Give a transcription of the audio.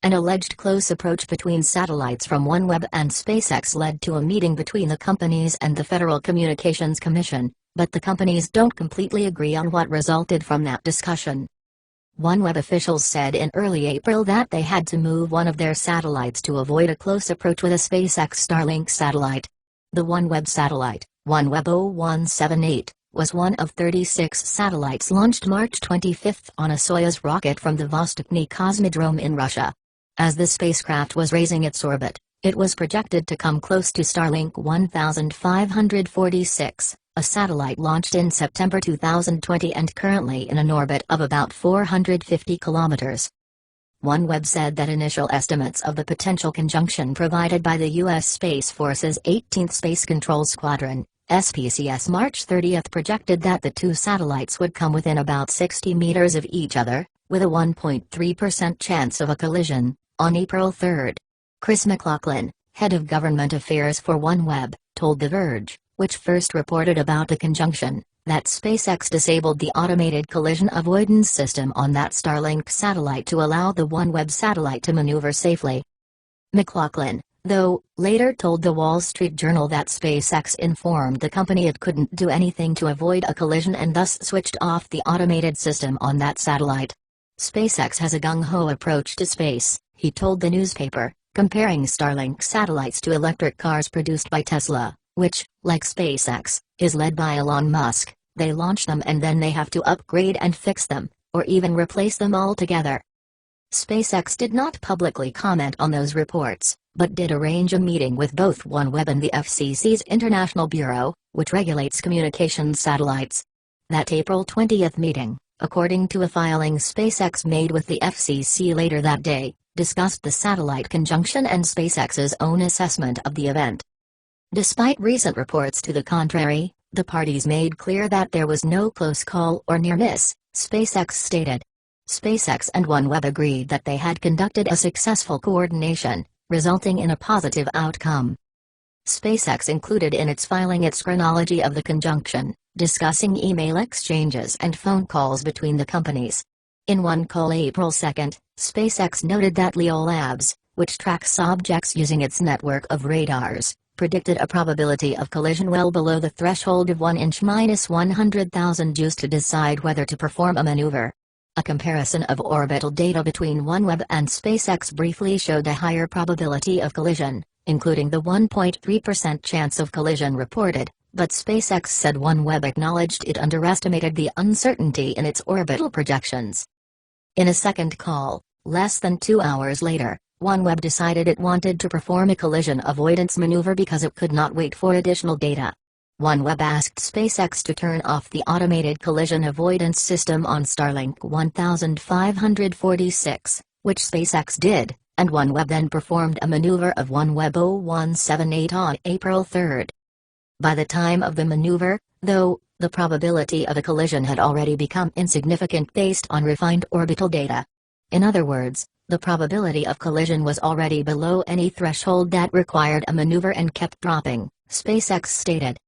An alleged close approach between satellites from OneWeb and SpaceX led to a meeting between the companies and the Federal Communications Commission, but the companies don't completely agree on what resulted from that discussion. OneWeb officials said in early April that they had to move one of their satellites to avoid a close approach with a SpaceX Starlink satellite. The OneWeb satellite, OneWeb 0178, was one of 36 satellites launched March 25 on a Soyuz rocket from the Vostochny Cosmodrome in Russia. As the spacecraft was raising its orbit, it was projected to come close to Starlink 1546, a satellite launched in September 2020 and currently in an orbit of about 450 kilometers. OneWeb said that initial estimates of the potential conjunction provided by the U.S. Space Force's 18th Space Control Squadron, SPCS, March 30 projected that the two satellites would come within about 60 meters of each other, with a 1.3% chance of a collision, on April 3. Chris McLaughlin, head of government affairs for OneWeb, told The Verge, which first reported about the conjunction, that SpaceX disabled the automated collision avoidance system on that Starlink satellite to allow the OneWeb satellite to maneuver safely. McLaughlin, though, later told The Wall Street Journal that SpaceX informed the company it couldn't do anything to avoid a collision and thus switched off the automated system on that satellite. SpaceX has a gung-ho approach to space, he told the newspaper, comparing Starlink satellites to electric cars produced by Tesla, which, like SpaceX, is led by Elon Musk. They launch them and then they have to upgrade and fix them, or even replace them altogether. SpaceX did not publicly comment on those reports, but did arrange a meeting with both OneWeb and the FCC's International Bureau, which regulates communications satellites. That April 20 meeting, according to a filing SpaceX made with the FCC later that day, discussed the satellite conjunction and SpaceX's own assessment of the event. Despite recent reports to the contrary, the parties made clear that there was no close call or near miss, SpaceX stated. SpaceX and OneWeb agreed that they had conducted a successful coordination, resulting in a positive outcome. SpaceX included in its filing its chronology of the conjunction, discussing email exchanges and phone calls between the companies. In one call April 2, SpaceX noted that Leo Labs, which tracks objects using its network of radars, predicted a probability of collision well below the threshold of 1 inch minus 100,000 used to decide whether to perform a maneuver. A comparison of orbital data between OneWeb and SpaceX briefly showed a higher probability of collision, including the 1.3% chance of collision reported, but SpaceX said OneWeb acknowledged it underestimated the uncertainty in its orbital projections. In a second call, less than 2 hours later, OneWeb decided it wanted to perform a collision avoidance maneuver because it could not wait for additional data. OneWeb asked SpaceX to turn off the automated collision avoidance system on Starlink 1546, which SpaceX did, and OneWeb then performed a maneuver of OneWeb 0178 on April 3. By the time of the maneuver, though, the probability of a collision had already become insignificant based on refined orbital data. In other words, the probability of collision was already below any threshold that required a maneuver and kept dropping, SpaceX stated.